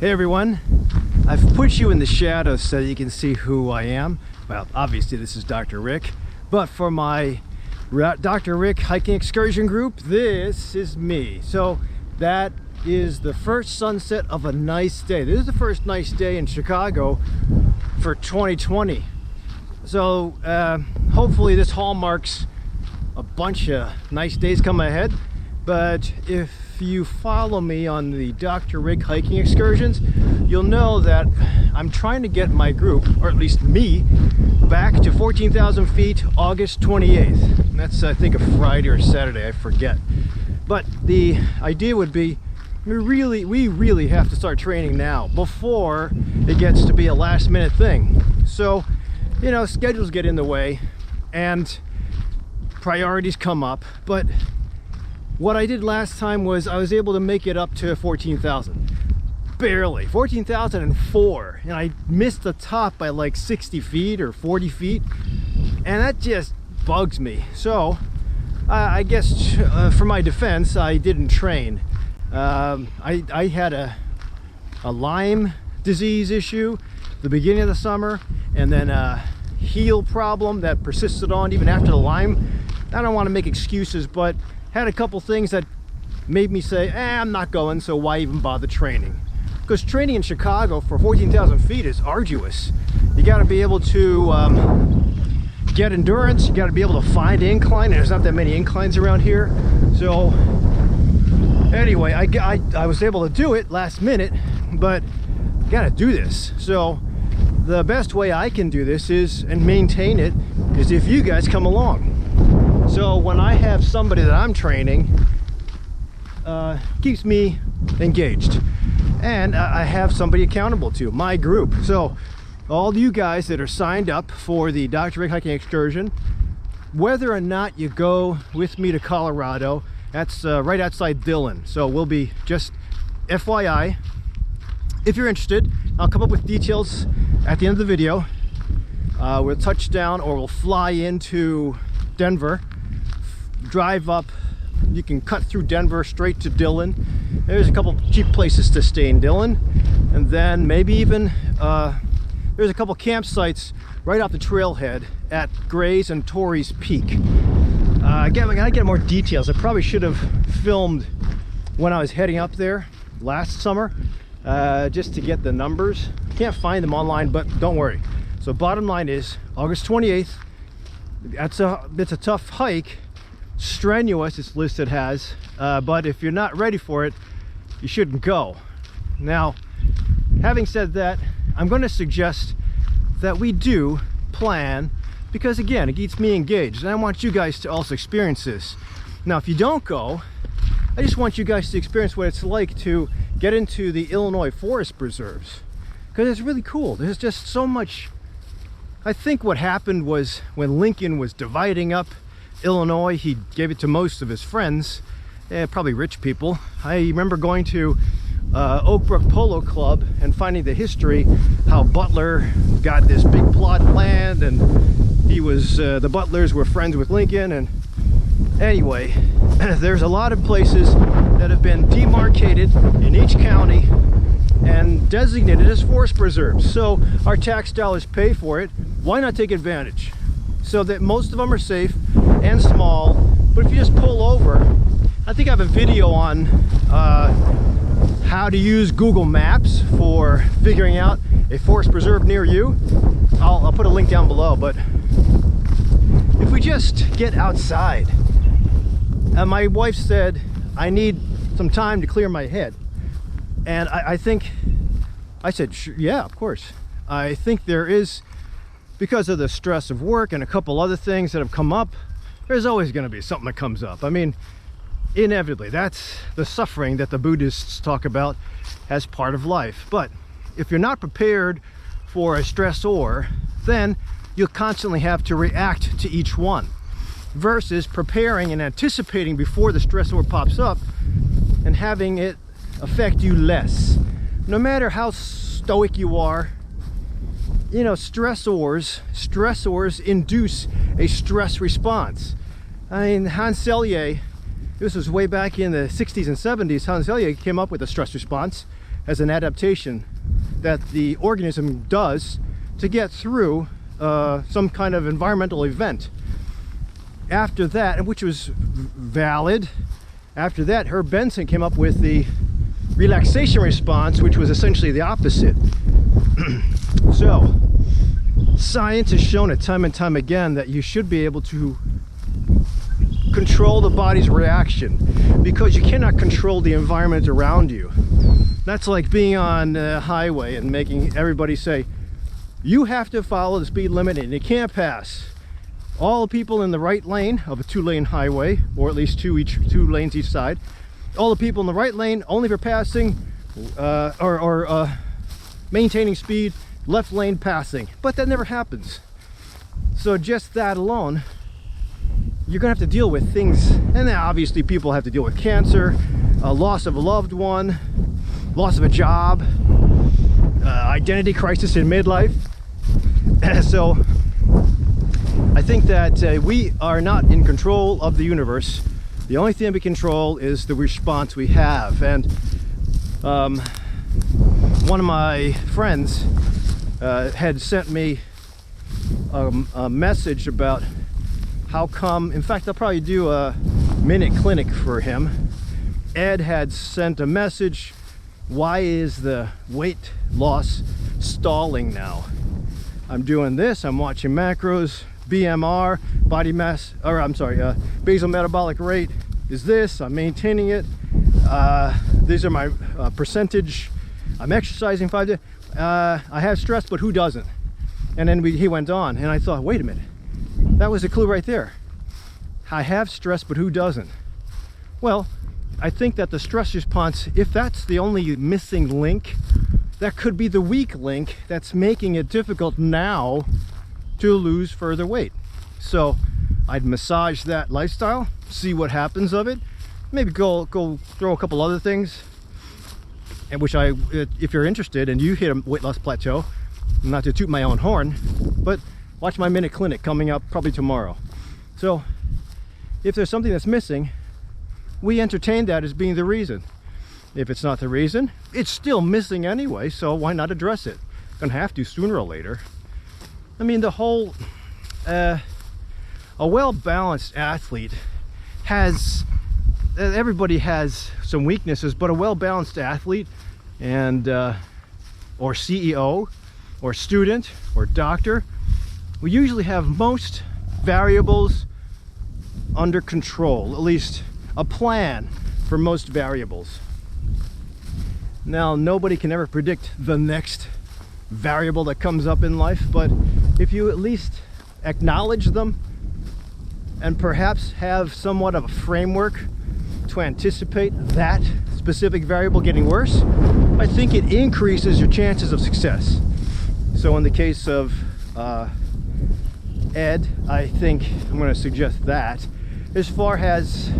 Hey everyone, I've put you in the shadows so you can see who I am. Well, obviously this is Dr. Rick, but for my Dr. Rick hiking excursion group, this is me. So that is the first sunset of a nice day. This is the first nice day in Chicago for 2020. So hopefully this hallmarks a bunch of nice days coming ahead. But if you follow me on the Dr. Rick hiking excursions, you'll know that I'm trying to get my group, or at least me, back to 14,000 feet August 28th. And that's I think a Friday or Saturday, I forget. But the idea would be we really have to start training now before it gets to be a last minute thing. So, you know, schedules get in the way and priorities come up, but what I did last time was I was able to make it up to 14,000. Barely. 14,004. And I missed the top by like 60 feet or 40 feet. And that just bugs me. So, I guess for my defense, I didn't train. I had a Lyme disease issue at the beginning of the summer, and then a heel problem that persisted on even after the Lyme. I don't want to make excuses, but had a couple things that made me say, I'm not going, so why even bother training? Because training in Chicago for 14,000 feet is arduous. You got to be able to get endurance, you got to be able to find incline, and there's not that many inclines around here. So anyway, I was able to do it last minute, but got to do this. So the best way I can do this is, and maintain it, is if you guys come along. So when I have somebody that I'm training, keeps me engaged, and I have somebody accountable to, my group. So all you guys that are signed up for the Dr. Rick hiking excursion, whether or not you go with me to Colorado, that's right outside Dillon. So we'll be, just FYI, if you're interested, I'll come up with details at the end of the video. We'll touch down, or we'll fly into Denver, drive up. You can cut through Denver straight to Dillon. There's a couple cheap places to stay in Dillon, and then maybe even there's a couple campsites right off the trailhead at Gray's and Torrey's Peak. Again, I gotta get more details. I probably should have filmed when I was heading up there last summer, just to get the numbers. Can't find them online, but don't worry. So bottom line is August 28th. It's a tough hike, strenuous, it's listed as, but if you're not ready for it, you shouldn't go. Now, having said that, I'm going to suggest that we do plan, because again, it keeps me engaged, and I want you guys to also experience this. Now, if you don't go, I just want you guys to experience what it's like to get into the Illinois forest preserves, because it's really cool. There's just so much. I think what happened was when Lincoln was dividing up Illinois, he gave it to most of his friends, probably rich people. I remember going to Oak Brook Polo Club and finding the history, how Butler got this big plot of land, and he was, the Butlers were friends with Lincoln. And anyway, there's a lot of places that have been demarcated in each county and designated as forest preserves. So our tax dollars pay for it. Why not take advantage? So that most of them are safe and small, but if you just pull over, I think I have a video on how to use Google Maps for figuring out a forest preserve near you. I'll put a link down below. But if we just get outside, my wife said I need some time to clear my head. And I said, sure, yeah, of course. I think there is, because of the stress of work and a couple other things that have come up, there's always going to be something that comes up. I mean, inevitably, that's the suffering that the Buddhists talk about as part of life. But if you're not prepared for a stressor, then you'll constantly have to react to each one, versus preparing and anticipating before the stressor pops up and having it affect you less. No matter how stoic you are, you know, stressors induce a stress response. I mean, Hans Selye, this was way back in the 60s and 70s, Hans Selye came up with a stress response. as an adaptation that the organism does to get through some kind of environmental event. After that, which was valid, after that Herb Benson came up with the relaxation response, which was essentially the opposite. So science has shown it time and time again that you should be able to control the body's reaction, because you cannot control the environment around you. That's like being on a highway and making everybody say, you have to follow the speed limit and you can't pass. All the people in the right lane of a 2-lane highway, or at least two lanes each side, all the people in the right lane only for passing or maintaining speed, left lane passing. But that never happens. So just that alone, you're gonna have to deal with things, and then obviously people have to deal with cancer, loss of a loved one, loss of a job, identity crisis in midlife. So I think that we are not in control of the universe. The only thing we control is the response we have. And one of my friends had sent me a message about how come, in fact, I'll probably do a minute clinic for him. Ed had sent a message, why is the weight loss stalling now? I'm doing this, I'm watching macros, BMR, body mass, or I'm sorry, basal metabolic rate is this, I'm maintaining it. These are my percentage. I'm exercising 5 days. I have stress, but who doesn't? And then he went on, and I thought, wait a minute. That was a clue right there. I have stress, but who doesn't? Well, I think that the stress response, if that's the only missing link, that could be the weak link that's making it difficult now to lose further weight. So I'd massage that lifestyle, see what happens of it, maybe go throw a couple other things, and which if you're interested and you hit a weight loss plateau, not to toot my own horn, but watch my minute clinic coming up probably tomorrow. So if there's something that's missing, we entertain that as being the reason. If it's not the reason, it's still missing anyway, so why not address it? Gonna have to sooner or later. I mean, the whole a well-balanced athlete has, everybody has some weaknesses, but a well-balanced athlete and or CEO or student or doctor, we usually have most variables under control, at least a plan for most variables. Now, nobody can ever predict the next variable that comes up in life, but if you at least acknowledge them and perhaps have somewhat of a framework to anticipate that specific variable getting worse, I think it increases your chances of success. So in the case of Ed, I think I'm going to suggest that. As far as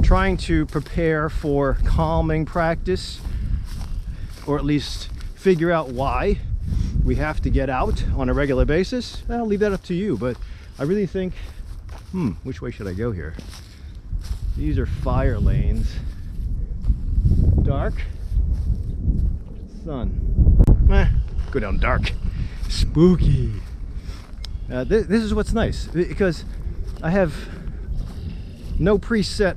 trying to prepare for calming practice, or at least figure out why we have to get out on a regular basis, I'll leave that up to you. But I really think, which way should I go here? These are fire lanes. Dark, sun. Go down dark. Spooky. This is what's nice, because I have no preset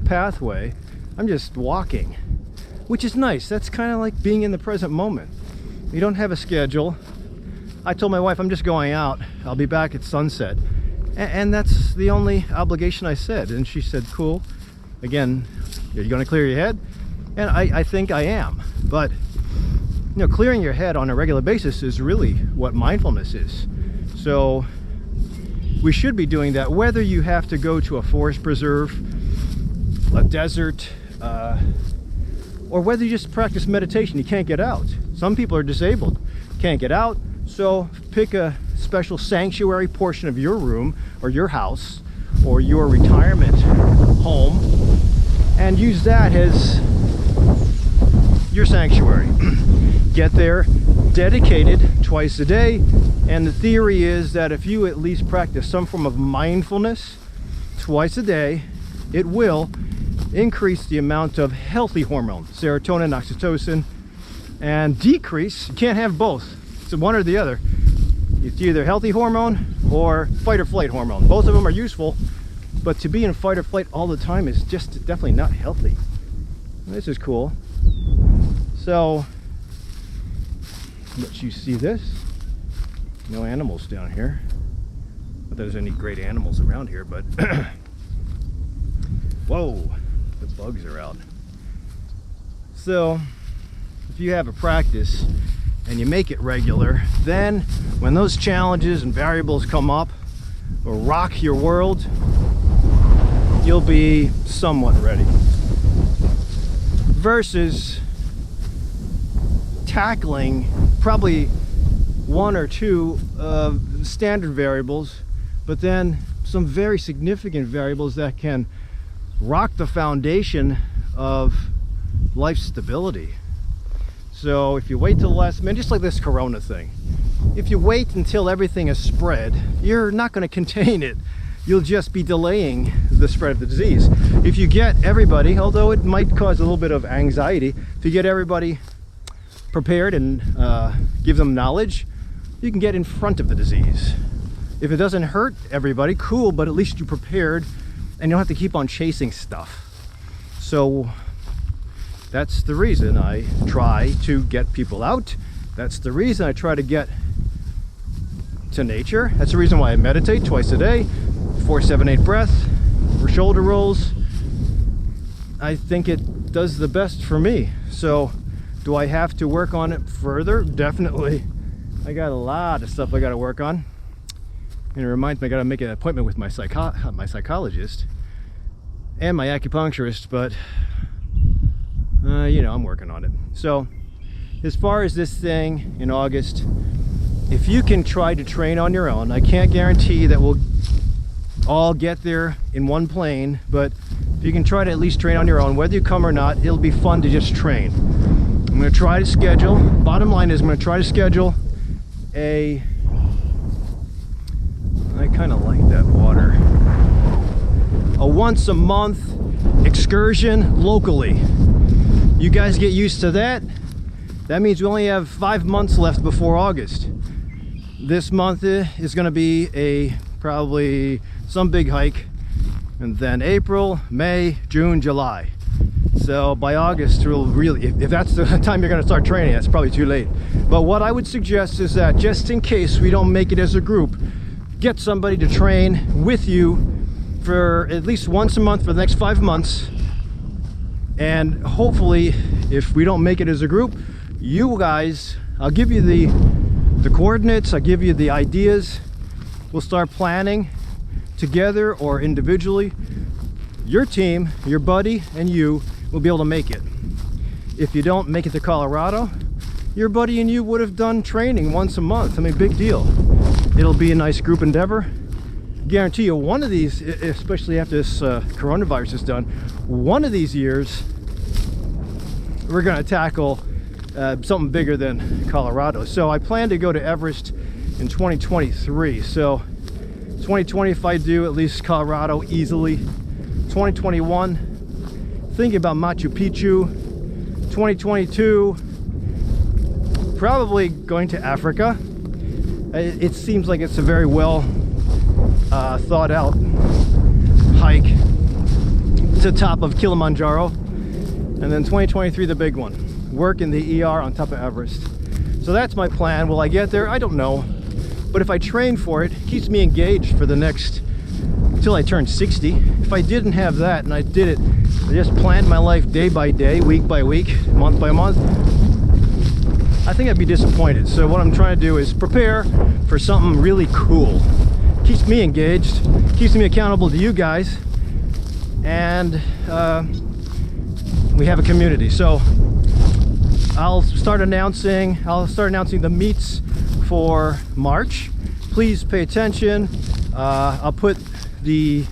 pathway. I'm just walking, which is nice. That's kind of like being in the present moment. You don't have a schedule. I told my wife I'm just going out. I'll be back at sunset. And that's the only obligation I said. And she said, cool. Again, are you going to clear your head? And I think I am. But, you know, clearing your head on a regular basis is really what mindfulness is. So we should be doing that, whether you have to go to a forest preserve, a desert, or whether you just practice meditation. You can't get out. Some people are disabled, can't get out, so pick a special sanctuary portion of your room or your house or your retirement home and use that as your sanctuary. Get there, dedicated twice a day, and the theory is that if you at least practice some form of mindfulness twice a day, it will increase the amount of healthy hormones, serotonin, oxytocin, and decrease, you can't have both, it's one or the other. It's either healthy hormone or fight or flight hormone. Both of them are useful, but to be in fight or flight all the time is just definitely not healthy. This is cool. So, let you see this. No animals down here. Not that there's any great animals around here, but whoa, the bugs are out. So, if you have a practice and you make it regular, then when those challenges and variables come up or rock your world, you'll be somewhat ready. Versus tackling probably one or two standard variables, but then some very significant variables that can rock the foundation of life stability. So if you wait till the last minute, just like this corona thing, if you wait until everything is spread, you're not going to contain it. You'll just be delaying the spread of the disease. If you get everybody, although it might cause a little bit of anxiety, if you get everybody prepared and give them knowledge, you can get in front of the disease. If it doesn't hurt everybody, cool, but at least you prepared and you don't have to keep on chasing stuff. So that's the reason I try to get people out. That's the reason I try to get to nature. That's the reason why I meditate twice a day, 4-7-8 breath, or shoulder rolls. I think it does the best for me. So do I have to work on it further? Definitely. I got a lot of stuff I got to work on. And it reminds me I got to make an appointment with my psychologist and my acupuncturist, but you know, I'm working on it. So as far as this thing in August, if you can try to train on your own, I can't guarantee that we'll all get there in one plane, but if you can try to at least train on your own, whether you come or not, it'll be fun to just train. I'm going to try to schedule, bottom line is I'm going to try to schedule I kind of like that water, a once a month excursion locally. You guys get used to that. That means we only have 5 months left before August. This month is going to be probably some big hike, and then April, May, June, July. So by August, we'll really, if that's the time you're going to start training, that's probably too late. But what I would suggest is that just in case we don't make it as a group, get somebody to train with you for at least once a month for the next 5 months. And hopefully, if we don't make it as a group, you guys, I'll give you the coordinates, I'll give you the ideas. We'll start planning together or individually. Your team, your buddy, and you will be able to make it. If you don't make it to Colorado, your buddy and you would have done training once a month. I mean, big deal. It'll be a nice group endeavor. Guarantee you one of these, especially after this coronavirus is done, one of these years we're going to tackle something bigger than Colorado. So I plan to go to Everest in 2023. So 2020, if I do at least Colorado easily. 2021, thinking about Machu Picchu. 2022, probably going to Africa. It seems like it's a very well thought out hike to the top of Kilimanjaro. And then 2023, the big one, work in the ER on top of Everest. So that's my plan. Will I get there? I don't know, but if I train for it, it keeps me engaged for the next until I turn 60. If I didn't have that and I did it, I just planned my life day by day, week by week, month by month, I think I'd be disappointed. So what I'm trying to do is prepare for something really cool. Keeps me engaged, keeps me accountable to you guys, and we have a community. So I'll start announcing the meets for March. Please pay attention. I'll put the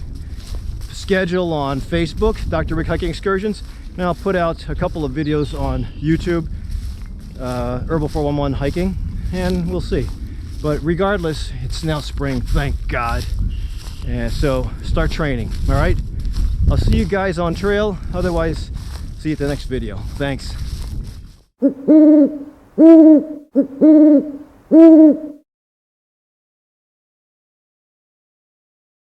schedule on Facebook, Dr. Rick Hiking Excursions, and I'll put out a couple of videos on YouTube, Herbal 411 hiking, and we'll see. But regardless, it's now spring, thank God. And so start training, all right? I'll see you guys on trail. Otherwise, see you at the next video. Thanks.